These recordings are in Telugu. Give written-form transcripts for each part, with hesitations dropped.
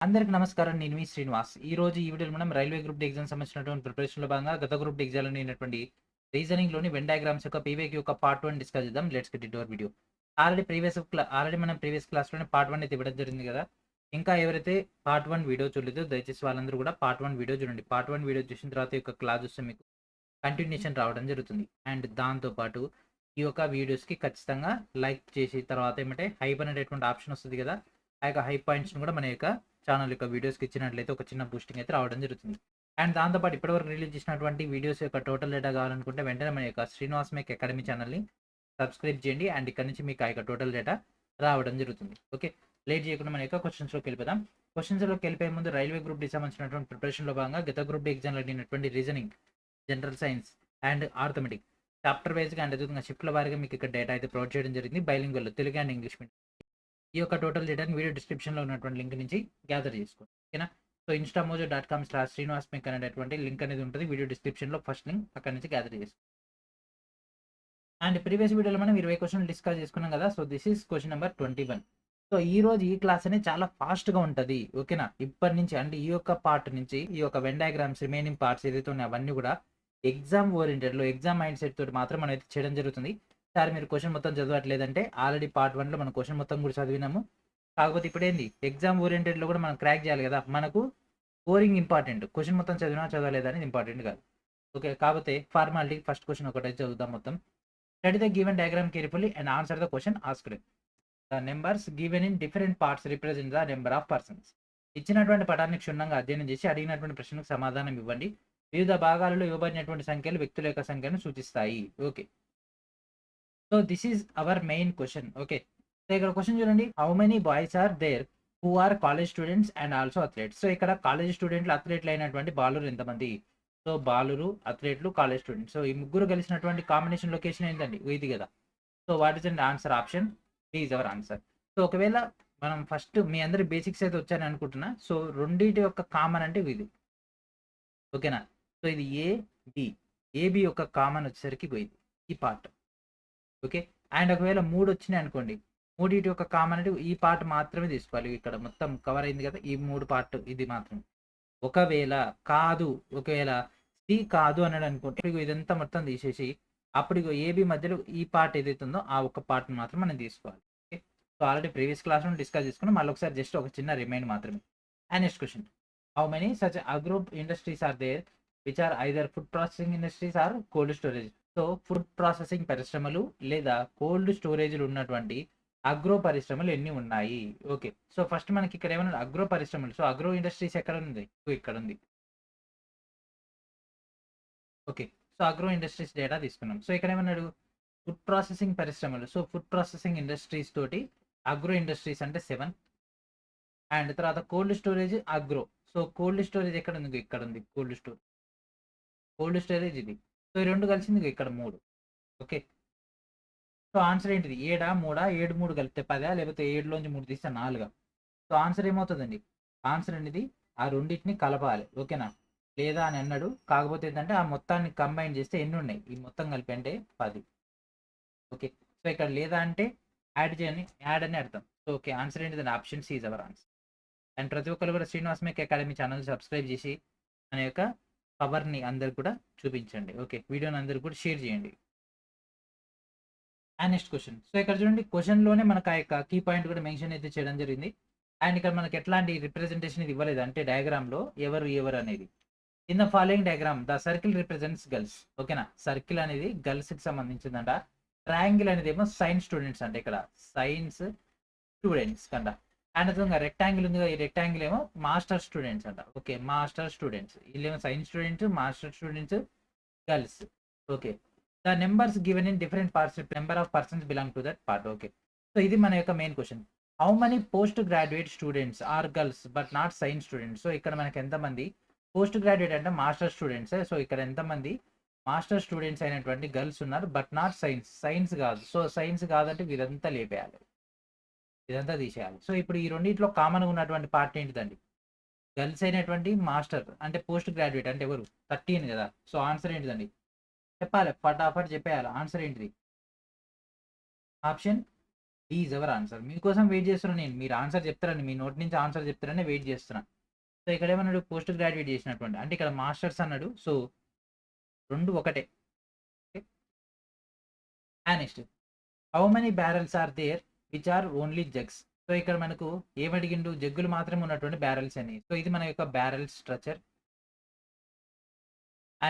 అందరికి నమస్కారం. నేను మీ శ్రీనివాస్. ఈరోజు ఈ వీడియోలో మనం రైల్వే గ్రూప్ డి ఎగ్జామ్ సంబంధించినటువంటి ప్రిపరేషన్‌లో భాగంగా గత గ్రూప్ డి ఎగ్జామ్‌లో అయినటువంటి రీజనింగ్‌లోని వెన్ డయాగ్రామ్స్ యొక్క పీవైక్యూ యొక్క పార్ట్ 1 డిస్కస్ చేద్దాం. Let's get into hour video. Already మనం ప్రీవియస్ క్లాస్‌లోనే పార్ట్ 1 అయితే ఇవ్వడం జరిగింది కదా! ఇంకా ఎవరైతే పార్ట్ 1 వీడియో చూడలేదో దయచేసి వాళ్ళందరూ కూడా పార్ట్ 1 వీడియో చూడండి. పార్ట్ 1 వీడియో చూసిన తర్వాత ఈ యొక్క క్లాస్ చూస్తే మీకు కంటిన్యూషన్ రావడం జరుగుతుంది. అండ్ దాంతో పాటు ఈ యొక్క వీడియోస్‌కి ఖచ్చితంగా లైక్ చేసి తర్వాత ఏమంటే హైప్ అనేటటువంటి ఆప్షన్ వస్తది కదా! ఆ యొక్క హైప్ పాయింట్స్‌ని కూడా మన యొక్క ఛానల్ యొక్క వీడియోస్‌కి ఇచ్చినట్లయితే ఒక చిన్న బూస్టింగ్ అయితే రావడం జరుగుతుంది. అండ్ దాంతో పాటు ఇప్పటివరకు రిలీజ్ చేసినటువంటి వీడియోస్ యొక్క టోటల్ డేటా కావాలనుకుంటే వెంటనే మన యొక్క శ్రీనివాస్ మేక్ అకాడమీ ఛానల్‌ని సబ్స్క్రైబ్ చేయండి. అండ్ ఇక్కడ నుంచి మీకు ఆ యొక్క టోటల్ డేటా రావడం జరుగుతుంది. ఓకే. లేట్ చేయకుండా మన యొక్క క్వెషన్స్‌లోకి వెళ్ళిపోదాం. క్వెషన్స్‌లోకి వెళ్ళిపోయే ముందు రైల్వే గ్రూప్ డి సంబంధించినటువంటి ప్రిపరేషన్‌లో భాగంగా గత గ్రూప్ డి ఎగ్జామ్‌లో అడిగినటువంటి reasoning, general science and arithmetic chapter వైస్‌గా అండ్ అదేవిధంగా షిఫ్ట్‌ల వారీగా మీకు ఇక్కడ డేటా అయితే ప్రొవైడ్ చేయడం జరిగింది. Bilingual Telugu and English medium. ఈ యొక్క టోటల్ డేటాని వీడియో డిస్క్రిప్షన్‌లో ఉన్నటువంటి లింక్ నుంచి గ్యాదర్ చేసుకోండి. ఓకేనా? సో instamojo.com/srinivasmek అనేటటువంటి లింక్ అనేది ఉంటది. వీడియో డిస్క్రిప్షన్‌లో ఫస్ట్ లింక్ అక్కడి నుంచి గ్యాదర్ చేసుకోండి. అండ్ ప్రీవియస్ వీడియోలో మనం 20 క్వెషన్‌లు డిస్కస్ చేసుకున్నాం కదా! So this is question number 21. So ఈరోజు ఈ క్లాస్ అనేది చాలా ఫాస్ట్‌గా ఉంటది. ఓకేనా? ఇప్పటి నుంచి అంటే ఈ యొక్క పార్ట్ నుంచి ఈ యొక్క వెన్ డయాగ్రామ్స్ రిమైనింగ్ పార్ట్స్ ఏదైతే ఉన్నాయో అవన్నీ కూడా ఎగ్జామ్ ఓరియెంటెడ్‌లో ఎగ్జామ్ మైండ్ సెట్ తోటి మాత్రం మనం అయితే చేయడం జరుగుతుంది. సార్ మీరు క్వెషన్ మొత్తం చదవట్లేదంటే ఆల్రెడీ పార్ట్ 1లో మనం క్వెషన్ మొత్తం కూడా చదివినాము. కాకపోతే ఇప్పుడేంది ఎగ్జామ్ ఓరియెంటెడ్‌లో కూడా మనం క్రాక్ చేయాలి కదా! మనకు స్కోరింగ్ ఇంపార్టెంట్. క్వెషన్ మొత్తం చదివినా చదవలేదా అనేది ఇంపార్టెంట్ కాదు. ఓకే. కాకపోతే ఫార్మాలిటీ ఫస్ట్ క్వెషన్ ఒకటైతే చదువుదాం మొత్తం. Study the given diagram carefully and answer the question asked. The numbers given in different parts represent the number of persons. ఇచ్చినటువంటి పటాన్ని క్షుణ్ణంగా అధ్యయనం చేసి అడిగినటువంటి ప్రశ్నకు సమాధానం ఇవ్వండి. వివిధ భాగాలలో ఇవ్వబడినటువంటి సంఖ్యలు వ్యక్తుల యొక్క సంఖ్యను సూచిస్తాయి. Okay. So this is our main question. Okay. So ఇక్కడ క్వెషన్ చూడండి. How many boys are there who are college students and also athletes. So ఇక్కడ కాలేజ్ స్టూడెంట్లు, అథ్లెట్లు అయినటువంటి బాలురు ఎంతమంది? సో బాలురు, అథ్లెట్లు, కాలేజ్ స్టూడెంట్స్. సో ఈ ముగ్గురు కలిసినటువంటి కాంబినేషన్ లొకేషన్ ఏంటండి? ఇది కదా! So what is and answer option D is our answer. So ఒకవేళ మనం ఫస్ట్ మీ అందరి బేసిక్స్ అయితే వచ్చాయని అనుకుంటున్నా. సో రెండిటి యొక్క కామన్ అంటే ఇది. ఓకేనా? సో ఇది ఏ, బి. ఏబి యొక్క కామన్ వచ్చేసరికి ఇది. ఈ పార్ట్. ఓకే. అండ్ ఒకవేళ 3 వచ్చినాయి అనుకోండి. మూడిటి యొక్క కామన్ అంటే ఈ పార్ట్ మాత్రమే తీసుకోవాలి. ఇక్కడ మొత్తం కవర్ అయింది కదా! ఈ 3 పార్ట్ ఇది మాత్రమే. ఒకవేళ కాదు, ఒకవేళ సి కాదు అన్నాడు అనుకోండి. ఇగో ఇదంతా మొత్తం తీసేసి అప్పుడు ఇగో ఏబి మధ్యలో ఈ పార్ట్ ఏదైతే ఉందో ఆ ఒక్క పార్ట్‌ని మాత్రం మనం తీసుకోవాలి. ఓకే. సో ఆల్రెడీ ప్రీవియస్ క్లాస్‌లో డిస్కస్ చేసుకున్నాం. మళ్ళీ ఒకసారి జస్ట్ ఒక చిన్న రిమైండ్ మాత్రమే. And next question. How many such agro industries are there which are either food processing industries or cold storage. So food processing పరిశ్రమలు లేదా కోల్డ్ స్టోరేజ్‌లు ఉన్నటువంటి అగ్రో పరిశ్రమలు ఎన్ని ఉన్నాయి? ఓకే. సో ఫస్ట్ మనకి ఇక్కడ ఏమన్నా అగ్రో పరిశ్రమలు. సో అగ్రో ఇండస్ట్రీస్ ఎక్కడ ఉంది? ఇక్కడ ఉంది. Okay. So agro industries data తీసుకున్నాం. సో ఇక్కడ ఏమన్నాడు? ఫుడ్ ప్రాసెసింగ్ పరిశ్రమలు. సో ఫుడ్ ప్రాసెసింగ్ ఇండస్ట్రీస్ తోటి అగ్రో ఇండస్ట్రీస్ అంటే 7 అండ్ తర్వాత cold storage agro. So cold storage ఎక్కడ ఉంది? ఇక్కడ ఉంది కోల్డ్ స్టోరేజ్. కోల్డ్ స్టోరేజ్ ఇది. సో ఈ 2 కలిసింది ఇగో ఇక్కడ 3. ఓకే. సో ఆన్సర్ ఏంటిది? 7 3 7 3 కలిపితే 10 లేకపోతే 7లోంచి 3 తీస్తే 4. So answer ఏమవుతదండి? ఆన్సర్ అనేది ఆ రెండిటిని కలపాలి. ఓకేనా? లేదా అని అన్నాడు. కాకపోతే ఏంటంటే ఆ మొత్తాన్ని కంబైన్ చేస్తే ఎన్నున్నాయి? ఈ మొత్తం కలిపి అంటే 10. ఓకే. సో ఇక్కడ లేదా అంటే యాడ్ అని అర్థం. So okay. ఆన్సర్ ఏంటిదండి? Option C is our answer. And ప్రతి ఒక్కళ్ళు కూడా Srinivas make academy channel subscribe చేసి మన యొక్క పవర్‌ని అందరికి కూడా చూపించండి. ఓకే. వీడియోని అందరికి కూడా షేర్ చేయండి. And next question. సో ఇక్కడ చూడండి క్వెషన్‌లోనే మనకు ఆ యొక్క కీ పాయింట్ కూడా మెన్షన్ అయితే చేయడం జరిగింది. అండ్ ఇక్కడ మనకి ఎట్లాంటి రిప్రజెంటేషన్ ఇది ఇవ్వలేదు. అంటే డయాగ్రామ్‌లో ఎవరు అనేది. In the following diagram the circle represents girls. ఓకేనా? సర్కిల్ అనేది గర్ల్స్‌కి సంబంధించిందంట. ట్రయాంగిల్ అనేదేమో సైన్స్ స్టూడెంట్స్ అంట ఇక్కడ. సైన్స్ స్టూడెంట్స్ కంట. అండ్ అదేవిధంగా రెక్టాంగిల్ ఉంది కదా! ఈ రెక్టాంగిల్ ఏమో మాస్టర్ స్టూడెంట్స్ అంట. ఓకే. Master students. ఈళ్ళేమో science students, master students, girls. Okay. The numbers given in different parts number of persons belong to that part. Okay. So ఇది మన యొక్క main question. How many post graduate students are girls but not science students. So ఇక్కడ మనకి ఎంతమంది పోస్ట్ గ్రాడ్యుయేట్ అంటే మాస్టర్ స్టూడెంట్సే. సో ఇక్కడ ఎంతమంది మాస్టర్ స్టూడెంట్స్ అయినటువంటి గర్ల్స్ ఉన్నారు. But not science. సైన్స్ కాదు. సో సైన్స్ కాదంటే వీరంతా లేపేయాలి. ఇదంతా తీసేయాలి. సో ఇప్పుడు ఈ రెండిట్లో కామన్‌గా ఉన్నటువంటి పార్ట్ ఏంటిదండి? గర్ల్స్ అయినటువంటి మాస్టర్ అంటే పోస్ట్ గ్రాడ్యుయేట్ అంటే ఎవరు? 13 కదా! సో ఆన్సర్ ఏంటిదండి? చెప్పాలి. ఫటాఫట్ చెప్పేయాలి. ఆన్సర్ ఏంటిది? Option is our answer. మీకోసం వెయిట్ చేస్తున్నాను నేను. మీరు ఆన్సర్ చెప్తారని, మీ నోటి నుంచి ఆన్సర్ చెప్తారని వెయిట్ చేస్తున్నా. సో ఇక్కడ ఏమన్నాడు, పోస్ట్ గ్రాడ్యుయేట్ చేసినటువంటి అంటే ఇక్కడ మాస్టర్స్ అన్నాడు. సో 2 ఒకటే. Okay. Next how many barrels are there which are only jugs. So ఇక్కడ మనకు ఏమడిగిండు, జగ్గులు మాత్రమే ఉన్నటువంటి బ్యారెల్స్ అని. సో ఇది మన యొక్క బ్యారెల్ స్ట్రక్చర్.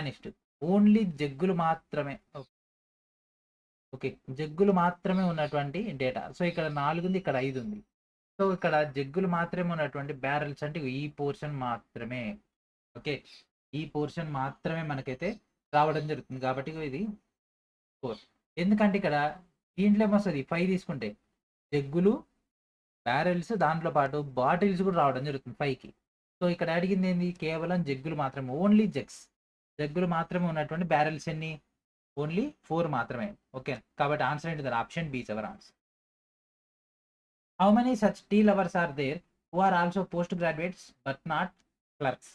నెక్స్ట్ ఓన్లీ జగ్గులు మాత్రమే. ఓకే, జగ్గులు మాత్రమే ఉన్నటువంటి డేటా. సో ఇక్కడ 4 ఉంది, ఇక్కడ 5 ఉంది. సో ఇక్కడ జగ్గులు మాత్రమే ఉన్నటువంటి బ్యారెల్స్ అంటే ఈ పోర్షన్ మాత్రమే. ఓకే, ఈ పోర్షన్ మాత్రమే మనకైతే రావడం జరుగుతుంది. కాబట్టి ఇది 4. ఎందుకంటే ఇక్కడ దీంట్లో ఏమొస్తుంది, 5 తీసుకుంటే జగ్గులు, బ్యారెల్స్, దాంట్లో పాటు బాటిల్స్ కూడా రావడం జరుగుతుంది 5కి. సో ఇక్కడ అడిగింది ఏంది, కేవలం జగ్గులు మాత్రమే, ఓన్లీ జగ్స్. జగ్గులు మాత్రమే ఉన్నటువంటి బ్యారెల్స్ ఎన్ని, ఓన్లీ 4 మాత్రమే. ఓకే, కాబట్టి ఆన్సర్ ఏంటి, option B is our answer. How many such tea lovers are there who are also post graduates but not clerks.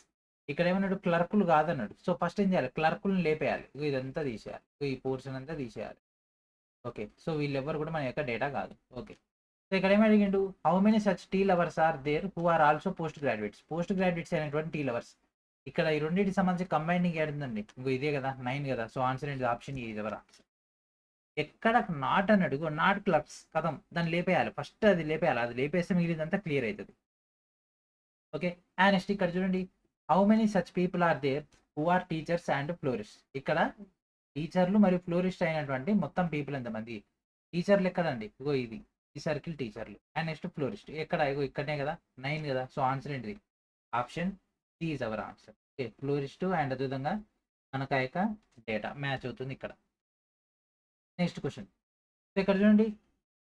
ఇక్కడ ఏమన్నాడు, క్లర్కులు కాదన్నాడు. సో ఫస్ట్ ఏం చేయాలి, క్లర్కులను లేపేయాలి. ఇదంతా తీసేయాలి, ఈ పోర్షన్ అంతా తీసేయాలి. ఓకే, సో వీళ్ళెవ్వరు కూడా మన యొక్క డేటా కాదు. ఓకే, సో ఇక్కడ ఏమి అడిగిండు, how many such tea lovers are there who are also post graduates. Post graduates అయినటువంటి టీ లవర్స్. ఇక్కడ ఈ రెండింటికి సంబంధించి కంబైనింగ్ ఏడుందండి, ఇంకో ఇదే కదా 9 కదా. సో ఆన్సర్ ఏంటి, ఆప్షన్ ఏ ఎవర్ ఆన్సర్. ఎక్కడ నాట్ అన్నాడు, నాట్ క్లబ్స్ కథం, దాన్ని లేపేయాలి ఫస్ట్, అది లేపేయాలి. అది లేపేస్తే మిగిలిందంతా క్లియర్ అవుతుంది. ఓకే, నెక్స్ట్ ఇక్కడ చూడండి, how many such people are there who are teachers and florist. ఇక్కడ టీచర్లు మరియు ఫ్లోరిస్ట్ అయినటువంటి మొత్తం పీపుల్ ఎంతమంది. టీచర్లు ఎక్కడండి, ఇగో ఇది ఈ సర్కిల్ టీచర్లు. నెక్స్ట్ ఫ్లోరిస్ట్ ఎక్కడ, ఇగో ఇక్కడనే కదా 9 కదా. సో ఆన్సర్ ఏంటిది, option C is our answer. Okay, florist and అదేవిధంగా మనకు ఆ యొక్క డేటా మ్యాచ్ అవుతుంది ఇక్కడ. నెక్స్ట్ క్వశ్చన్, సో ఇక్కడ చూడండి,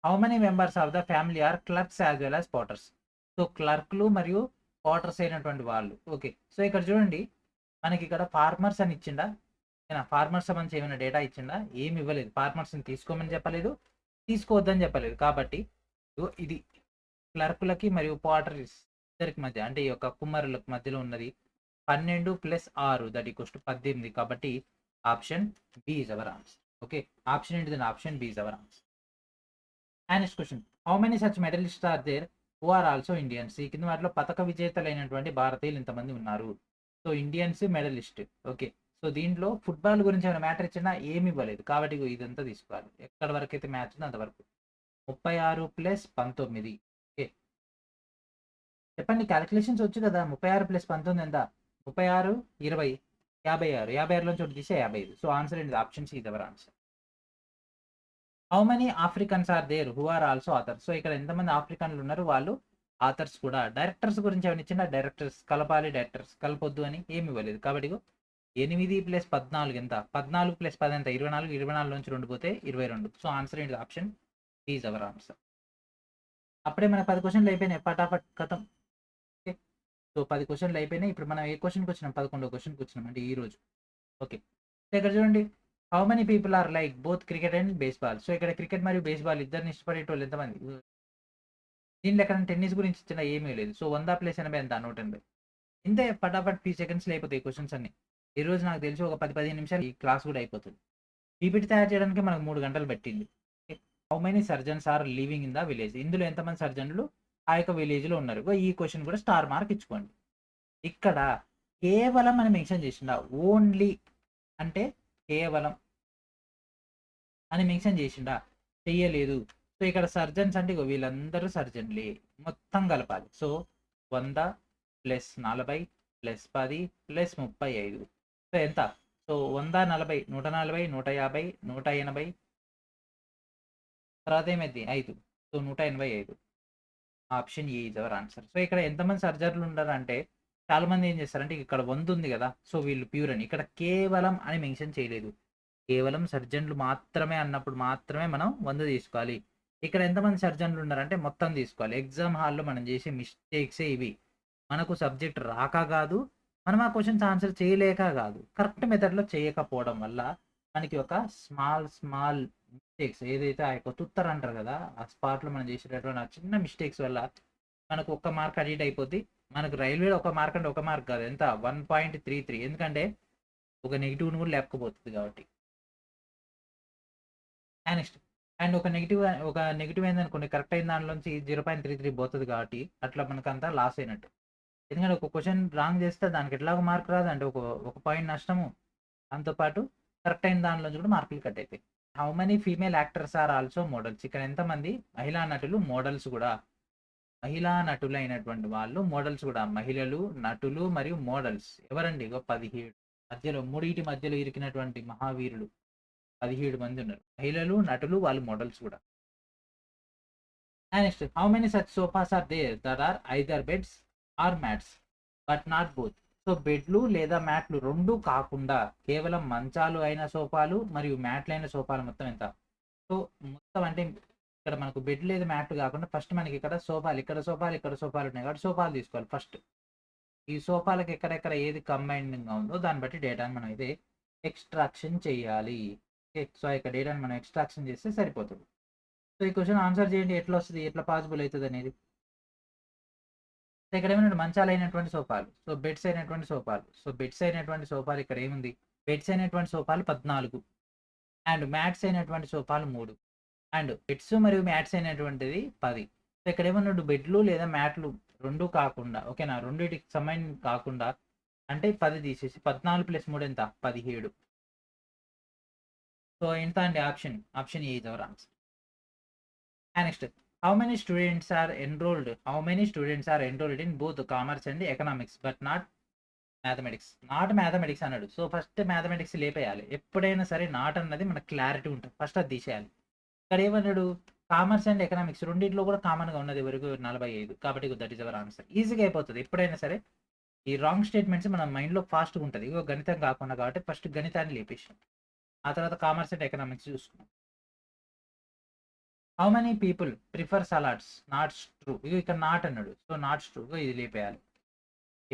how many members of the family are clerks as well as potters. So క్లర్క్లు మరియు పోటర్స్ అయినటువంటి వాళ్ళు. ఓకే, సో ఇక్కడ చూడండి, మనకి ఇక్కడ ఫార్మర్స్ అని ఇచ్చిండా, ఫార్మర్స్ సంబంధించి ఏమైనా డేటా ఇచ్చిండా, ఏమి ఇవ్వలేదు. ఫార్మర్స్ని తీసుకోమని చెప్పలేదు, తీసుకోవద్దని చెప్పలేదు. కాబట్టి ఇది క్లర్కులకి మరియు పోటర్స్ ఇద్దరికి మధ్య, అంటే ఈ యొక్క కుమ్మరులకు మధ్యలో ఉన్నది 12 + 6 దట్ ఈక్వల్స్ టు 18. కాబట్టి option B is our answer. Okay, option ఏంటిది, option B is our answer. Next question, how many such medalist are there who are also Indians. ఈ కింద వాటిలో పథక విజేతలైనటువంటి భారతీయులు ఇంతమంది ఉన్నారు. So Indians medalist. Okay, so దీంట్లో ఫుట్బాల్ గురించి ఏమైనా మ్యాటర్ ఇచ్చినా ఏమి ఇవ్వలేదు. కాబట్టి ఇదంతా తీసుకోవాలి, ఎక్కడ వరకు అయితే మ్యాచ్ ఉందో అంతవరకు. 36 + 19. ఓకే, చెప్పండి, క్యాలిక్యులేషన్స్ వచ్చు కదా. 36 + 19 ఎంత, 36, 20, 56. 56లో చోటు తీసే 55. సో ఆన్సర్ ఏంటి, option C is our answer. How many Africans are there who are also authors. So ఇక్కడ ఎంతమంది ఆఫ్రికన్లు ఉన్నారు, వాళ్ళు ఆథర్స్ కూడా. డైరెక్టర్స్ గురించి ఏమైనా ఇచ్చిన, డైరెక్టర్స్ కలపాలి, డైరెక్టర్స్ కలపొద్దు అని ఏమి ఇవ్వలేదు. కాబట్టి 8 + 14 ఎంత, 14 + 10 ఎంత, 24. 24 నుంచి 2 పోతే 22. సో ఆన్సర్ ఏంటి, option C is our answer. అప్పుడే మన 10 క్వశ్చన్లు అయిపోయినాయి, పటాపట్ కథం. ఓకే, సో 10 క్వశ్చన్లు అయిపోయినాయి. ఇప్పుడు మనం ఏ క్వశ్చన్కి వచ్చినాం, 11వ క్వశ్చన్కి వచ్చినాం అంటే ఈ రోజు. ఓకే, సో ఇక్కడ చూడండి, how many people are like both cricket and baseball. So ఇక్కడ క్రికెట్ మరియు బేస్బాల్ ఇద్దరిని ఇష్టపడేటోళ్ళు ఎంతమంది. దీంట్లో ఎక్కడ టెన్నిస్ గురించి ఇచ్చిన ఏమీ లేదు. సో 100 + 80 ఎంత, 180. ఇంతే, పటాపట్ 3 సెకండ్స్లో అయిపోతాయి క్వశ్చన్స్ అన్ని. ఈ రోజు నాకు తెలిసి ఒక 10-15 నిమిషాలు ఈ క్లాస్ కూడా అయిపోతుంది. పీపీటీ తయారు చేయడానికి మనకు 3 గంటలు పెట్టింది. How many surgeons are living in the village. ఇందులో ఎంతమంది సర్జన్లు ఆ యొక్క విలేజ్లో ఉన్నారు. ఈ క్వశ్చన్ కూడా స్టార్ మార్క్ ఇచ్చుకోండి. ఇక్కడ కేవలం అని మెన్షన్ చేసిండా, ఓన్లీ అంటే కేవలం అని మెన్షన్ చేసిండా, చెయ్యలేదు. సో ఇక్కడ సర్జన్స్ అంటే వీళ్ళందరూ సర్జన్లే, మొత్తం కలపాలి. సో 100 + 40 + 10 + 35. సో ఎంత, సో 100, 40, 140, 150, 180, తర్వాత ఏమైంది 5. So 185. Option A is our answer. So ఇక్కడ ఎంతమంది సర్జన్లు ఉన్నారంటే, చాలా మంది ఏం చేస్తారంటే, ఇక్కడ 100 ఉంది కదా, సో వీళ్ళు ప్యూర్ అని. ఇక్కడ కేవలం అని మెన్షన్ చేయలేదు, కేవలం సర్జన్లు మాత్రమే అన్నప్పుడు మాత్రమే మనం 100 తీసుకోవాలి. ఇక్కడ ఎంతమంది సర్జన్లు ఉన్నారంటే మొత్తం తీసుకోవాలి. ఎగ్జామ్ హాల్లో మనం చేసే మిస్టేక్సే ఇవి. మనకు సబ్జెక్ట్ రాక కాదు, మనం ఆ క్వశ్చన్స్ ఆన్సర్ చేయలేక కాదు, కరెక్ట్ మెథడ్లో చేయకపోవడం వల్ల మనకి ఒక స్మాల్ మిస్టేక్స్, ఏదైతే ఆ యొక్క తుత్తర్ అంటారు కదా, ఆ స్పాట్లో మనం చేసేటటువంటి ఆ చిన్న మిస్టేక్స్ వల్ల మనకు 1 మార్క్ అడిట్ అయిపోద్ది. మనకు రైల్వేలో 1 మార్క్ అంటే 1 మార్క్ కాదు, ఎంత 1.33. ఎందుకంటే ఒక నెగిటివ్ని కూడా లేకపోతుంది కాబట్టి. నెక్స్ట్, అండ్ ఒక నెగెటివ్ అయిందనుకోండి, కరెక్ట్ అయిన దాంట్లోంచి 0.33 పోతది కాబట్టి అట్లా మనకంతా లాస్ అయినట్టు. ఎందుకంటే ఒక క్వెషన్ రాంగ్ చేస్తే దానికి ఎట్లాగో మార్క్ రాదు. అంటే ఒక పాయింట్ నష్టము. దాంతో పాటు కరెక్ట్ అయిన దాంట్లోంచి కూడా మార్కులు కట్ అయితాయి. How many female actors are also models? ఇక్కడ ఎంతమంది మహిళా నటులు మోడల్స్ కూడా? మహిళా నటులైనటువంటి వాళ్ళు మోడల్స్ కూడా. మహిళలు, నటులు మరియు మోడల్స్ ఎవరండి? ఇగో 17. మధ్యలో మూడిటి మధ్యలో ఇరికినటువంటి మహావీరులు 17 మంది ఉన్నారు. మహిళలు, నటులు, వాళ్ళు మోడల్స్ కూడా. And next, how many such sofas are there that are either beds or mats but not both? So బెడ్లు లేదా మ్యాట్లు రెండు కాకుండా కేవలం మంచాలు అయిన సోఫాలు మరియు మ్యాట్లు అయిన సోఫాలు మొత్తం ఎంత? సో మొత్తం అంటే ఇక్కడ మనకు బెడ్ లేదా మ్యాట్లు కాకుండా ఫస్ట్ మనకి ఇక్కడ సోఫాలు, ఇక్కడ సోఫాలు, ఇక్కడ సోఫాలు ఉన్నాయి కాబట్టి సోఫాలు తీసుకోవాలి ఫస్ట్. ఈ సోఫాలకు ఎక్కడెక్కడ ఏది కంబైన్డ్ గా ఉందో దాన్ని బట్టి డేటాని మనం అయితే ఎక్స్ట్రాక్షన్ చేయాలి. సో ఇక్కడ డేటాని మనం ఎక్స్ట్రాక్షన్ చేస్తే సరిపోతుంది. సో ఈ క్వశ్చన్ ఆన్సర్ చేయండి, ఎట్లా వస్తుంది, ఎట్లా పాసిబుల్ అవుతుంది అనేది. సో ఇక్కడ ఏమైనా మంచాలు అయినటువంటి సోఫాలు, సో బెడ్స్ అయినటువంటి సోఫాలు, సో బెడ్స్ అయినటువంటి సోఫాలు ఇక్కడ ఏముంది? బెడ్స్ అయినటువంటి సోఫాలు 14 అండ్ మ్యాట్స్ అయినటువంటి సోఫాలు 3 అండ్ బెడ్స్ మరియు మ్యాట్స్ అయినటువంటిది 10. సో ఇక్కడ ఏమన్నాడు? బెడ్లు లేదా మ్యాట్లు రెండు కాకుండా, ఓకేనా, రెండింటికి సంబంధం కాకుండా అంటే 10 తీసేసి 14 + 3 ఎంత? 17. సో ఎంత అండి? Option A is our answer. And next, how many students are enrolled in both commerce and economics but not mathematics? Not mathematics అన్నాడు. సో ఫస్ట్ మ్యాథమెటిక్స్ లేపేయాలి. ఎప్పుడైనా సరే నాట్ అన్నది మనకు క్లారిటీ ఉంటుంది, ఫస్ట్ అది తీసేయాలి. ఇక్కడ ఏమన్నాడు? కామర్స్ అండ్ ఎకనామిక్స్ రెండింటిలో కూడా కామన్గా ఉన్నది వరకు 45 కాబట్టి దట్ ఈస్ అవర్ ఆన్సర్. ఈజీగా అయిపోతుంది ఎప్పుడైనా సరే. ఈ రాంగ్ స్టేట్మెంట్స్ మన మైండ్లో ఫాస్ట్గా ఉంటుంది. ఇగో గణితం కాకుండా కాబట్టి ఫస్ట్ గణితాన్ని లేపేసాం, ఆ తర్వాత కామర్స్ అండ్ ఎకనామిక్స్ చూసుకున్నాం. How many people prefer salads nuts true? ఇగో ఇక్కడ నాట్ అన్నాడు, సో నాట్స్ ట్రూ, ఇది లేపేయాలి.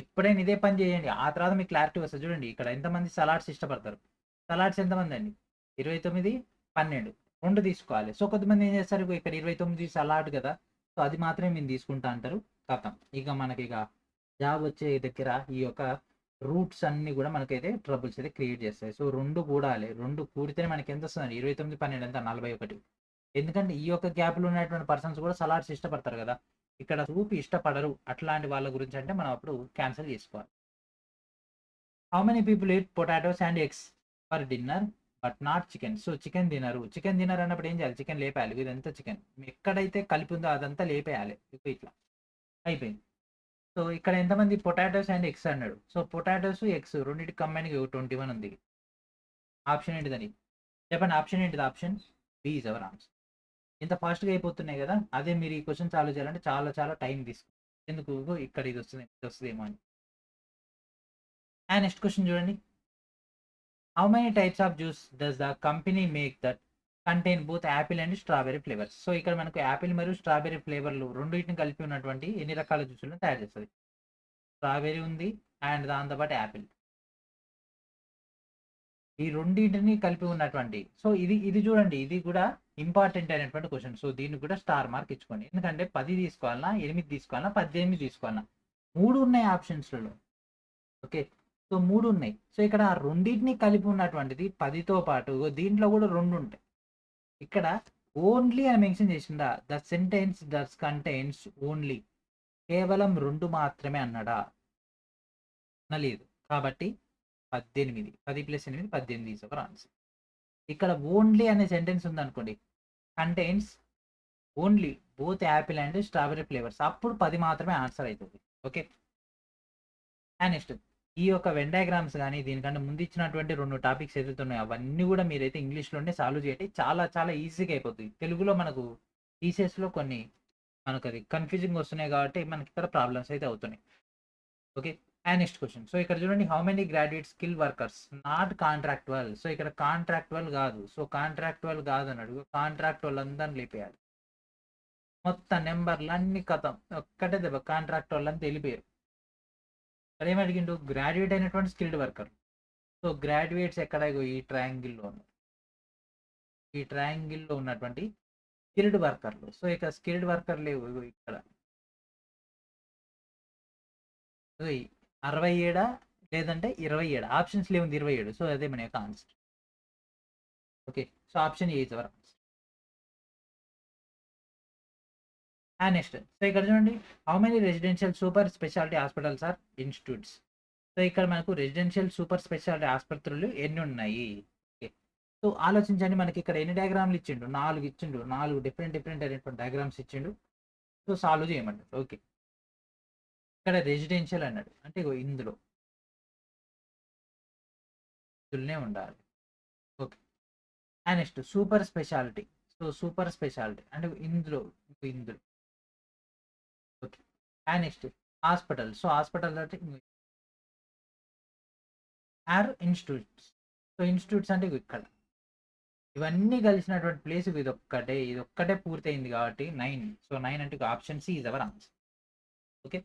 ఎప్పుడైనా ఇదే పని చేయండి, ఆ తర్వాత మీకు క్లారిటీ వస్తుంది. చూడండి ఇక్కడ ఎంతమంది సలాడ్స్ ఇష్టపడతారు. సలాడ్స్ ఎంతమంది అండి? 29, 12 రెండు తీసుకోవాలి. సో కొంతమంది ఏం చేస్తారు, ఇక్కడ 29 సలాడ్ కదా, సో అది మాత్రమే మేము తీసుకుంటా అంటారు. కథం ఇక మనకి జాబ్ వచ్చే దగ్గర ఈ యొక్క రూట్స్ అన్ని కూడా మనకైతే ట్రబుల్స్ అయితే క్రియేట్ చేస్తాయి. సో రెండు కూడాలి, రెండు కూడితేనే మనకి ఎంత వస్తుంది? 29, 12 ఎంత? 41. ఎందుకంటే ఈ యొక్క గ్యాప్లో ఉన్నటువంటి పర్సన్స్ కూడా సలాడ్స్ ఇష్టపడతారు కదా, ఇక్కడ సూప్ ఇష్టపడరు అట్లాంటి వాళ్ళ గురించి అంటే మనం అప్పుడు క్యాన్సిల్ చేసుకోవాలి. How many people eat potatoes and eggs for dinner but not chicken? So chicken తినరు అన్నప్పుడు ఏం చేయాలి? చికెన్ లేపేయాలి. ఇదంతా చికెన్ ఎక్కడైతే కలిపి ఉందో అదంతా లేపేయాలి. ఇట్లా అయిపోయింది. సో ఇక్కడ ఎంతమంది పొటాటోస్ అండ్ ఎగ్స్ అన్నాడు. సో పొటాటోస్ ఎగ్స్ రెండింటి కంబైన్గా 21 ఉంది. ఆప్షన్ ఏంటిదని చెప్పండి, ఆప్షన్ ఏంటిది? Option B is our answer. ఇంత ఫాస్ట్గా అయిపోతున్నాయి కదా, అదే మీరు ఈ క్వశ్చన్ సాల్వ్ చేయాలంటే చాలా చాలా టైం తీసుకుంటుంది. ఎందుకు? ఇక్కడ ఇది వస్తుందేమో అని. అండ్ నెక్స్ట్ క్వశ్చన్ చూడండి, how many types of juice does the company make that contain both Apple and strawberry flavours? So ఇక్కడ మనకు యాపిల్ మరియు స్ట్రాబెరీ ఫ్లేవర్లు రెండింటిని కలిపి ఉన్నటువంటి ఎన్ని రకాల జ్యూసులను తయారు చేస్తుంది? స్ట్రాబెరీ ఉంది అండ్ దాంతోపాటు యాపిల్, ఈ రెండింటిని కలిపి ఉన్నటువంటి. సో ఇది చూడండి, ఇది కూడా ఇంపార్టెంట్ అయినటువంటి క్వశ్చన్. సో దీన్ని కూడా స్టార్ మార్క్ ఇచ్చుకోండి. ఎందుకంటే 10 తీసుకోవాలన్నా, 8 తీసుకోవాలన్నా, 18 తీసుకోవాలన్నా 3 ఉన్నాయి ఆప్షన్స్లలో. ఓకే, సో 3 ఉన్నాయి. సో ఇక్కడ రెండింటిని కలిపి ఉన్నటువంటిది 10తో పాటు దీంట్లో కూడా 2 ఉంటాయి. ఇక్కడ ఓన్లీ అని మెన్షన్ చేసిందా? The sentence thus contains only, కేవలం 2 మాత్రమే అన్నాడా? లేదు. కాబట్టి 18, 10 + 8 18 ఈజ్ అవర్ ఆన్సర్. ఇక్కడ ఓన్లీ అనే సెంటెన్స్ ఉందనుకోండి, contains only both Apple and strawberry flavours, అప్పుడు 10 మాత్రమే ఆన్సర్ అవుతుంది. ఓకే, అండ్ నెక్స్ట్ ఈ యొక్క వెన్ డయాగ్రామ్స్ కానీ దీనికంటే ముందు ఇచ్చినటువంటి 2 టాపిక్స్ ఏదైతే ఉన్నాయో అవన్నీ కూడా మీరైతే ఇంగ్లీష్లోనే సాల్వ్ చేయండి. చాలా చాలా ఈజీగా అయిపోతుంది. తెలుగులో మనకు టీసీఎస్లో కొన్ని మనకు అది కన్ఫ్యూజింగ్ వస్తున్నాయి కాబట్టి మనకి ఇక్కడ ప్రాబ్లమ్స్ అయితే అవుతున్నాయి. Okay, and next question. So ఇక్కడ చూడండి, how many graduate skill workers not contractual? So ఇక్కడ కాంట్రాక్టువల్ కాదు, సో కాంట్రాక్టువల్ కాదు అన్నాడు. కాంట్రాక్టువల్ అందరిని లేపేయాలి, మొత్తం నెంబర్లు అన్ని కథం ఒక్కటే దెబ్బ కాంట్రాక్టువల్ అని తెలిపారు. మరి ఏమి అడిగిండు? గ్రాడ్యుయేట్ అయినటువంటి స్కిల్డ్ వర్కర్. సో గ్రాడ్యుయేట్స్ ఎక్కడ? ఈ ట్రయాంగిల్లో ఉన్నారు, ఈ ట్రయాంగిల్లో ఉన్నటువంటి స్కిల్డ్ వర్కర్లు. సో ఇక స్కిల్డ్ వర్కర్ లేవు, ఇక్కడ 67 లేదంటే 27, ఆప్షన్స్ లేవుంది 27. సో అదే మన యొక్క answer. Okay, so option A is our answer. And next so ఇక్కడ చూడండి how many residential super speciality hospitals are institutes. So ఇక్కడ మనకు రెసిడెన్షియల్ సూపర్ స్పెషాలిటీ ఆసుపత్రులు ఎన్ని ఉన్నాయి. ఓకే, సో ఆలోచించండి, మనకి ఇక్కడ ఎన్ని డయాగ్రామ్లు ఇచ్చిండు, 4 ఇచ్చిండు, 4 డిఫరెంట్ డిఫరెంట్ అయినటువంటి డయాగ్రామ్స్ ఇచ్చిండు. సో సాల్వ్ చేయమంటారు. ఓకే, ఇక్కడ రెసిడెన్షియల్ అన్నాడు అంటే ఇగో ఇందులో ఉండాలి. Okay, and next super speciality. So super speciality అంటే ఇందులో ఇందులో. Okay, and next hospital. So hospital అంటే ఆర్ ఇన్స్టిట్యూట్స్. సో ఇన్స్టిట్యూట్స్ అంటే ఇక్కడ ఇవన్నీ కలిసినటువంటి ప్లేస్ ఇది ఒక్కటే పూర్తయింది కాబట్టి 9. సో 9 అంటే option C is our answer. Okay,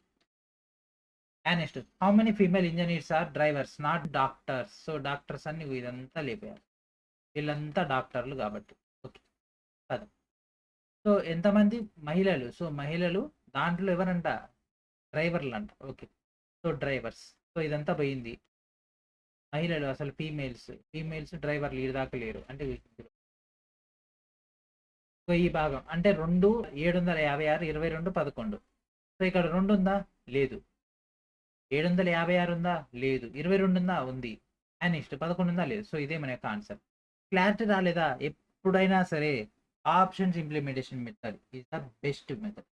and next how many female engineers are drivers not doctors. So doctors అన్ని ఇదంతా లేపారు, వీళ్ళంతా డాక్టర్లు కాబట్టి. ఓకే కదా. సో ఎంతమంది మహిళలు. సో మహిళలు దాంట్లో ఎవరంట, డ్రైవర్లు అంట. Okay, so drivers. సో ఇదంతా పోయింది, మహిళలు అసలు ఫీమేల్స్ డ్రైవర్లు ఈ దాకా లేరు అంటే సో ఈ భాగం అంటే 2 756 22 11. సో ఇక్కడ 2 ఉందా, లేదు. 756 ఉందా, లేదు. 22 ఉందా, ఉంది. అండ్ నెక్స్ట్ 11 ఉందా, లేదు. సో ఇదే మన యొక్క ఆన్సర్. క్లారిటీ రాలేదా, ఎప్పుడైనా సరే options implementation method is the best method.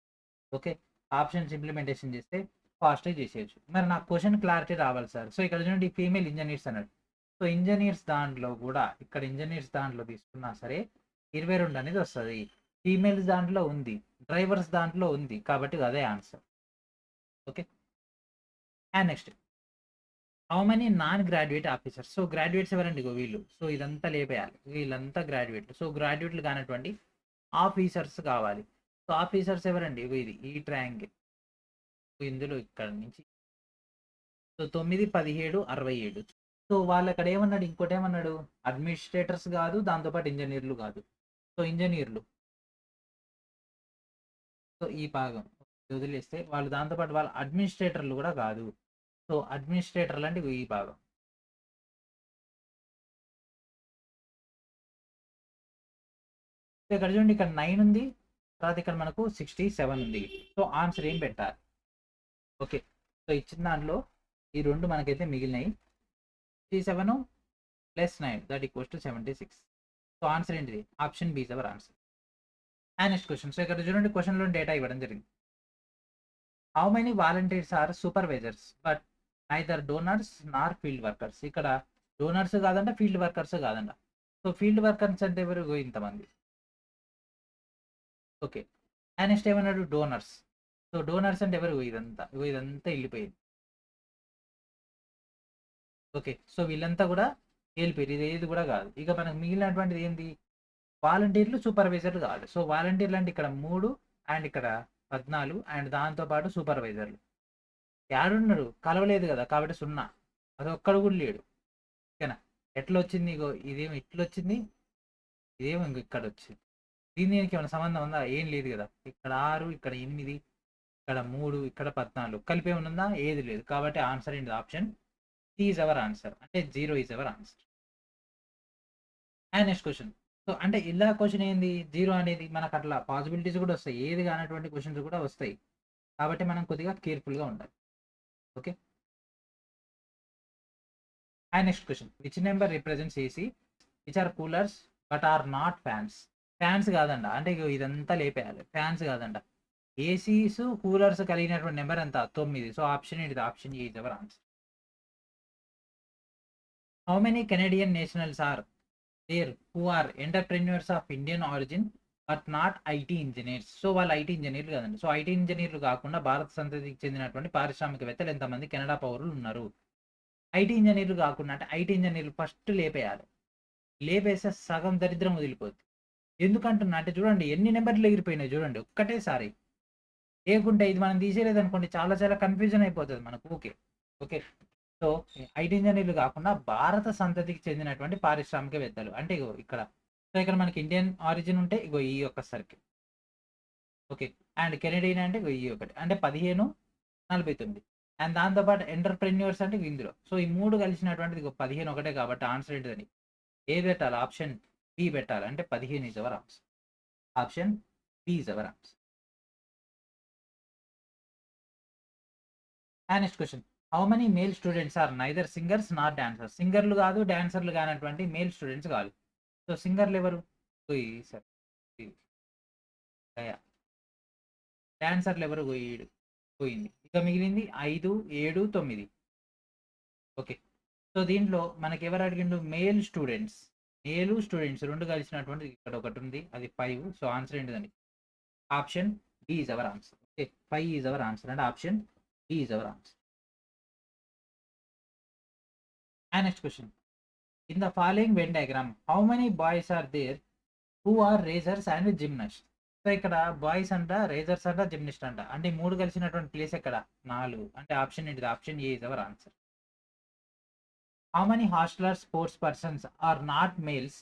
Okay, options implementation చేస్తే ఫాస్ట్గా చేసేయచ్చు. మరి నాకు క్వశ్చన్ క్లారిటీ రావాలి సార్. సో ఇక్కడ చూడండి ఫీమేల్ ఇంజనీర్స్ అన్నాడు. సో ఇంజనీర్స్ దాంట్లో కూడా ఇక్కడ ఇంజనీర్స్ దాంట్లో తీసుకున్నా సరే 22 అనేది వస్తుంది. ఫీమేల్స్ దాంట్లో ఉంది, డ్రైవర్స్ దాంట్లో ఉంది కాబట్టి అదే answer. Okay, and next how many non graduate officers. So graduates ఎవరండి, వీళ్ళు. సో ఇదంతా లేపేయాలి, వీళ్ళంతా గ్రాడ్యుయేట్లు. సో గ్రాడ్యుయేట్లు కానటువంటి ఆఫీసర్స్ కావాలి. సో ఆఫీసర్స్ ఎవరండి, ఇది ఈ ట్రయాంగిల్ ఇందులో ఇక్కడ నుంచి. సో 9 17 67. సో వాళ్ళు అక్కడ ఏమన్నాడు, ఇంకోటి ఏమన్నాడు, అడ్మినిస్ట్రేటర్స్ కాదు, దాంతోపాటు ఇంజనీర్లు కాదు. సో ఇంజనీర్లు. సో ఈ భాగం వదిలేస్తే వాళ్ళు దాంతోపాటు వాళ్ళ అడ్మినిస్ట్రేటర్లు కూడా కాదు. సో అడ్మినిస్ట్రేటర్లు అంటే ఈ భాగం. ఇక్కడ చూడండి ఇక్కడ 9 ఉంది, తర్వాత ఇక్కడ మనకు 67 ఉంది. సో ఆన్సర్ ఏం పెట్టాలి. ఓకే, సో ఇచ్చిన దాంట్లో ఈ 2 మనకైతే మిగిలినాయి. 67 + 9 that equals to 76. So answer ఏంటిది, option B is our answer. And next question. So ఇక్కడ చూడండి క్వశ్చన్లో డేటా ఇవ్వడం జరిగింది. How many volunteers are supervisors but neither donors nor field workers. ఇక్కడ డోనర్స్ కాదంట, ఫీల్డ్ వర్కర్స్ కాదంట. సో ఫీల్డ్ వర్కర్స్ అంటే ఎవరు, ఇంతమంది. ఓకే, అండ్ నెక్స్ట్ ఏమన్నాడు, డోనర్స్. సో డోనర్స్ అంటే ఎవరు, ఇదంతా వెళ్ళిపోయింది. ఓకే, సో వీళ్ళంతా కూడా వెళ్ళిపోయారు, ఇది ఏది కూడా కాదు. ఇక మనకు మిగిలినటువంటిది ఏంటి, వాలంటీర్లు సూపర్వైజర్లు కాదు. సో వాలంటీర్లు అంటే ఇక్కడ 3 అండ్ ఇక్కడ 14 అండ్ దాంతోపాటు సూపర్వైజర్లు యాడున్నారు, కలవలేదు కదా కాబట్టి 0. అది ఒక్కడు కూడా లేడు. ఓకేనా, ఎట్లా వచ్చింది, ఇగో ఇదేమో ఇట్లా వచ్చింది, ఇదేమో ఇంకో ఇక్కడ వచ్చింది. దీనికి ఏమైనా సంబంధం ఉందా, ఏం లేదు కదా. ఇక్కడ 6 ఇక్కడ 8 ఇక్కడ 3 ఇక్కడ 14 కలిపి ఏమన్నా, ఏది లేదు. కాబట్టి ఆన్సర్ ఏంటి, option C is our answer, అంటే 0 is our answer. And next question. So అంటే ఇలా క్వశ్చన్ ఏంది, 0 అనేది మనకు అట్లా పాసిబిలిటీస్ కూడా వస్తాయి, ఏది కానటువంటి క్వశ్చన్స్ కూడా వస్తాయి. కాబట్టి మనం కొద్దిగా కేర్ఫుల్గా ఉండాలి. Okay, and next question. Which number represents AC which are coolers but are not fans. Fans కాదంట, అంటే ఇదంతా లేపేయాలి, ఫ్యాన్స్ కాదంట. ఏసీస్ కూలర్స్ కలిగినటువంటి నెంబర్ ఎంత, 9. సో ఆప్షన్ ఏంటిది, option A is our answer. How many Canadian nationals are there who are entrepreneurs of Indian origin but not IT engineers. So వాళ్ళు ఐటీ ఇంజనీర్లు కాదండి. సో ఐటీ ఇంజనీర్లు కాకుండా భారత సంతతికి చెందినటువంటి పారిశ్రామికవేత్తలు ఎంతమంది కెనడా పౌరులు ఉన్నారు. ఐటీ ఇంజనీర్లు కాకుండా అంటే ఐటీ ఇంజనీర్లు ఫస్ట్ లేపేయాలి, లేపేస్తే సగం దరిద్రం వదిలిపోద్ది. ఎందుకంటున్నా అంటే చూడండి ఎన్ని నెంబర్లు ఎగిరిపోయినాయి చూడండి ఒక్కటేసారి. లేకుంటే ఇది మనం తీసేయలేదు అనుకోండి, చాలా చాలా కన్ఫ్యూజన్ అయిపోతుంది మనకు. ఓకే ఓకే, సో ఐటీ ఇంజనీర్లు కాకుండా భారత సంతతికి చెందినటువంటి పారిశ్రామికవేత్తలు అంటే ఇగో ఇక్కడ. సో ఇక్కడ మనకి ఇండియన్ ఆరిజిన్ ఉంటే ఇగో ఈ యొక్క సర్కిల్. ఓకే, అండ్ కెనడియన్ అంటే ఇగో ఈ ఒకటి, అంటే 15 49. అండ్ దాంతోపాటు ఎంటర్ప్రెన్యూర్స్ అంటే ఇందులో. సో ఈ 3 కలిసినటువంటిది 15 ఒకటే కాబట్టి ఆన్సర్ ఏంటిదని ఏ పెట్టాలి, ఆప్షన్ బి పెట్టాలి, అంటే 15 is our answer. Option B is our answer. And next question, how many male students are neither singers not dancers? సింగర్లు కాదు డాన్సర్లు కానటువంటి మేల్ స్టూడెంట్స్ కావాలి. సో సింగర్లు ఎవరు? సార్ డాన్సర్లు ఎవరు? పోయింది. ఇక మిగిలింది 5, 7, 9. ఓకే. సో దీంట్లో మనకి ఎవరు అడిగిండు? Male students. మేలు స్టూడెంట్స్ 2 కలిసినటువంటిది ఇక్కడ ఒకటి ఉంది. అది 5. సో ఆన్సర్ ఏంటిదండి? Option B is our answer. Okay. 5 is our answer and option B is our answer. And next question, in the following Venn diagram how many boys are there who are racers and gymnast? So ఇక్కడ బాయ్స్ అంట, రేజర్స్ అంట, జిమ్నిస్ట్ అంట. అంటే 3 కలిసినటువంటి ప్లేస్ ఎక్కడ? 4. అంటే ఆప్షన్ ఏంటిది? Option A is our answer. How many hosteller sports persons are not males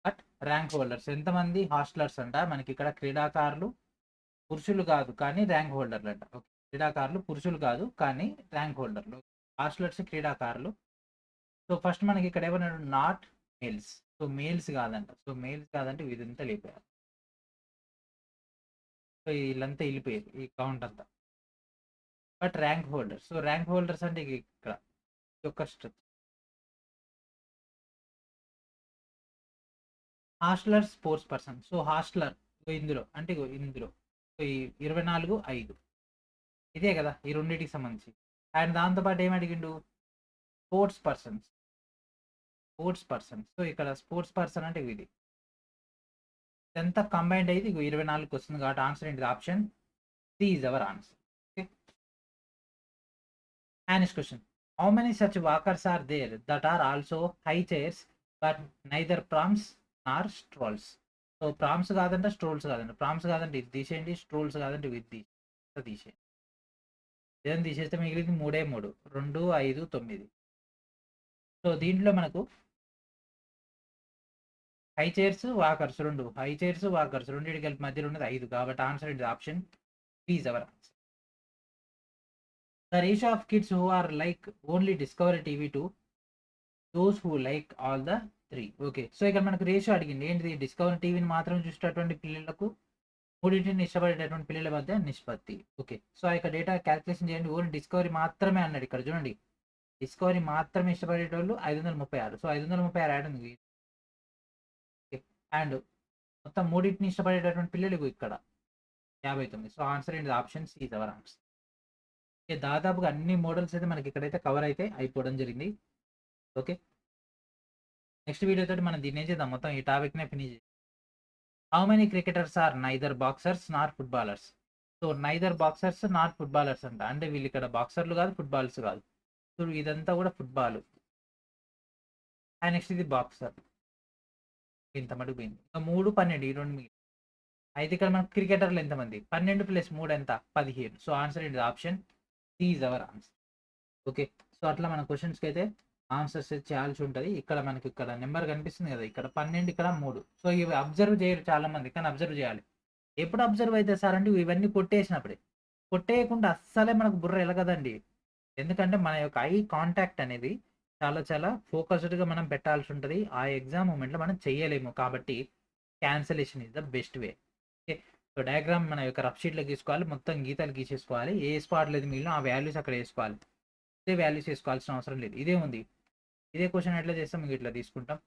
but rank holders? ఎంతమంది హాస్టలర్స్ అంట? మనకి ఇక్కడ క్రీడాకారులు పురుషులు కాదు కానీ ర్యాంక్ హోల్డర్లు అంట. ఓకే. క్రీడాకారులు పురుషులు కాదు కానీ ర్యాంక్ హోల్డర్లు. హాస్టలర్స్ క్రీడాకారులు. సో ఫస్ట్ మనకి ఇక్కడ ఏమన్నాడు? Not males. సో మేల్స్ కాదంట. సో మేల్స్ కాదంటే ఇదంతా వెళ్ళిపోయారు. సో వీళ్ళంతా వెళ్ళిపోయారు ఈ కౌంట్ అంతా. But rank holders. So rank holders అంటే ఇక్కడ ఒక stretch. Hosteller sports person. So hosteller ఇందులో అంటే ఇందులో ఈ 24, 5 ఇదే కదా ఈ రెండింటికి సంబంధించి. అండ్ దాంతోపాటు ఏం అడిగిండు? Sports persons. Sports person. So ఇక్కడ స్పోర్ట్స్ పర్సన్ అంటే ఇది ఎంత కంబైన్డ్ అయితే 24కి వస్తుంది కాబట్టి ఆన్సర్ ఏంటిది? Option C is our answer. Okay. And next question, how many such walkers are there that are also high chairs but neither prams or strolls? So prams కాదంటే స్ట్రోల్స్ కాదండి. ప్రామ్స్ కాదంటే ఇది తీసేయండి, స్ట్రోల్స్ కాదంటే ఇది తీసేయండి. ఏదైనా తీసేస్తే మిగిలింది 3, 2, 5, 9. సో దీంట్లో మనకు high chairs walkers 2, high chairs walkers రెండింటి కలిపి మధ్యలో ఉన్నది 5 కాబట్టి ఆన్సర్ ఏంటి? Option B is our answer. The ratio of kids who are like only Discovery TV to those who like all the 3. Okay. So ఇక్కడ మనకు రేషియో అడిగింది. ఏంటిది? డిస్కవరీ టీవీని మాత్రం చూసేటటువంటి పిల్లలకు మూడింటిని ఇష్టపడేటటువంటి పిల్లల మధ్య నిష్పత్తి. ఓకే. సో ఆ యొక్క డేటా క్యాల్కులేషన్ చేయండి. ఓన్లీ డిస్కవరీ మాత్రమే అన్నాడు. ఇక్కడ చూడండి, డిస్కవరీ మాత్రమే ఇష్టపడేటోళ్ళు 536. సో 536 యాడ్ ఉంది. అండ్ మొత్తం మూడింటిని ఇష్టపడేటటువంటి పిల్లలు ఇక్కడ 59. సో ఆన్సర్ ఏంటి? Option C is our answer. Okay. దాదాపుగా అన్ని మోడల్స్ అయితే మనకి ఇక్కడైతే కవర్ అయితే అయిపోవడం జరిగింది. ఓకే. నెక్స్ట్ వీడియో తోటి మనం దీన్ని ఏం చేద్దాం? మొత్తం ఈ టాపిక్నే ఫినిష్ చేద్దాం. How many cricketers are neither boxers not footballers? So neither boxers not footballers అంట. అంటే వీళ్ళు ఇక్కడ బాక్సర్లు కాదు, ఫుట్బాల్స్ కాదు. సో ఇదంతా కూడా ఫుట్బాల్. అండ్ నెక్స్ట్ ఇది బాక్సర్. ఇంత మటుకు పోయింది. ఇంకా 3, 12 ఈ 2 మిగిలి. అయితే ఇక్కడ మనకు క్రికెటర్లు ఎంతమంది? 12 + 3 ఎంత? 15. సో ఆన్సర్ ఏంటి? Option C is our answer. Okay. So అట్లా మన క్వశ్చన్స్కి అయితే ఆన్సర్స్ చేయాల్సి ఉంటుంది. ఇక్కడ మనకి ఇక్కడ నెంబర్ కనిపిస్తుంది కదా, ఇక్కడ 12, ఇక్కడ 3. సో ఇవి అబ్జర్వ్ చేయరు చాలా మంది, కానీ అబ్జర్వ్ చేయాలి. ఎప్పుడు అబ్జర్వ్ అయితే సార్ అంటే ఇవన్నీ కొట్టేసినప్పుడే. కొట్టేయకుండా అస్సలే మనకు బుర్ర ఎలగదండి. ఎందుకంటే మన యొక్క ఐ కాంటాక్ట్ అనేది చాలా చాలా ఫోకస్డ్గా మనం పెట్టాల్సి ఉంటుంది. ఆ ఎగ్జామ్ మూమెంట్లో మనం చెయ్యలేము కాబట్టి cancellation is the best way. Okay. So diagram మన యొక్క రఫ్ షీట్లో గీసుకోవాలి, మొత్తం గీతలు గీసేసుకోవాలి. ఏ స్పాట్ లేదు మిగిలిన ఆ వాల్యూస్ అక్కడ వేసుకోవాలి. ఇదే వాల్యూస్ వేసుకోవాల్సిన అవసరం లేదు. ఇదే ఉంది. ఇదే క్వశ్చన్ ఎట్లా చేస్తాం? మీకు ఇట్లా తీసుకుంటాం,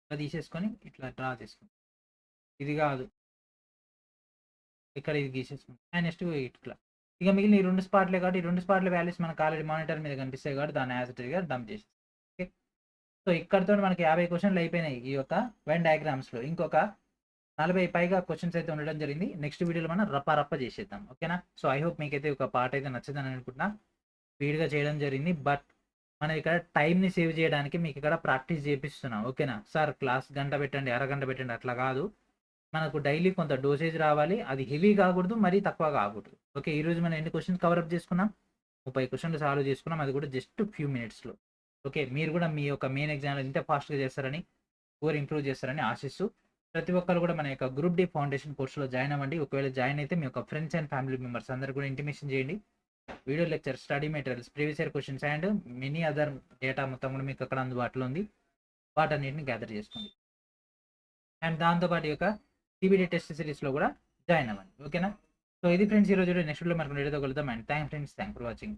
ఇట్లా తీసేసుకొని ఇట్లా డ్రా చేసుకుంటాం. ఇది కాదు, ఇక్కడ ఇది గీసేసుకుంటాం. అండ్ నెక్స్ట్ ఇట్లా ఇక మిగిలిన ఈ 2 స్పాట్లే కాబట్టి ఈ 2 స్పాట్ల వాల్యూస్ మనకు ఆల్రెడీ మానిటర్ మీద కనిపిస్తాయి కాబట్టి దాన్ని యాజ్ ఇట్ గా డంప్ చేసి. ఓకే. సో ఇక్కడతో మనకి 50 క్వశ్చన్లు అయిపోయినాయి ఈ యొక్క వెన్ డయాగ్రామ్స్లో. ఇంకొక 40 పైగా క్వశ్చన్స్ అయితే ఉండడం జరిగింది. నెక్స్ట్ వీడియోలో మనం రప్ప చేసేద్దాం. ఓకేనా? సో ఐ హోప్ మీకైతే ఒక పార్ట్ అయితే నచ్చిందని అనుకుంటున్నా. స్పీడ్గా చేయడం జరిగింది, బట్ మనం ఇక్కడ టైంని సేవ్ చేయడానికి మీకు ఇక్కడ ప్రాక్టీస్ చేపిస్తున్నాం. ఓకేనా సార్? క్లాస్ గంట పెట్టండి, అరగంట పెట్టండి అట్లా కాదు. మనకు డైలీ కొంత డోసేజ్ రావాలి. అది హెవీ కాకూడదు, మరీ తక్కువ కాకూడదు. ఓకే. ఈరోజు మనం ఎన్ని క్వశ్చన్స్ కవరప్ చేసుకున్నాం? 30 క్వశ్చన్లు సాల్వ్ చేసుకున్నాం. అది కూడా జస్ట్ ఫ్యూ మినిట్స్లో. ఓకే. మీరు కూడా మీ యొక్క మెయిన్ ఎగ్జామ్లో ఇంత ఫాస్ట్గా చేస్తారని, స్కోర్ ఇంప్రూవ్ చేస్తారని ఆశిస్తూ ప్రతి ఒక్కరు కూడా మన యొక్క గ్రూప్ డి ఫౌండేషన్ కోర్సులో జాయిన్ అవ్వండి. ఒకవేళ జాయిన్ అయితే మీ యొక్క ఫ్రెండ్స్ అండ్ ఫ్యామిలీ మెంబర్స్ అందరూ కూడా ఇంటిమేషన్ చేయండి. Video lecture, study materials, previous year questions and many other data మొత్తం కూడా మీకు అక్కడ అందుబాటులో ఉంది. వాటన్నిటిని గ్యాదర్ చేసుకోండి. అండ్ దాంతోపాటు యొక్క సిబిడి టెస్ట్ సిరీస్లో కూడా జాయిన్ అవ్వండి. ఓకేనా? సో ఇది ఫ్రెండ్స్ ఈరోజు నెక్స్ట్ వీడియోలో మనకు వీడియోతో కలుద్దాం. And thanks friends, thank for watching.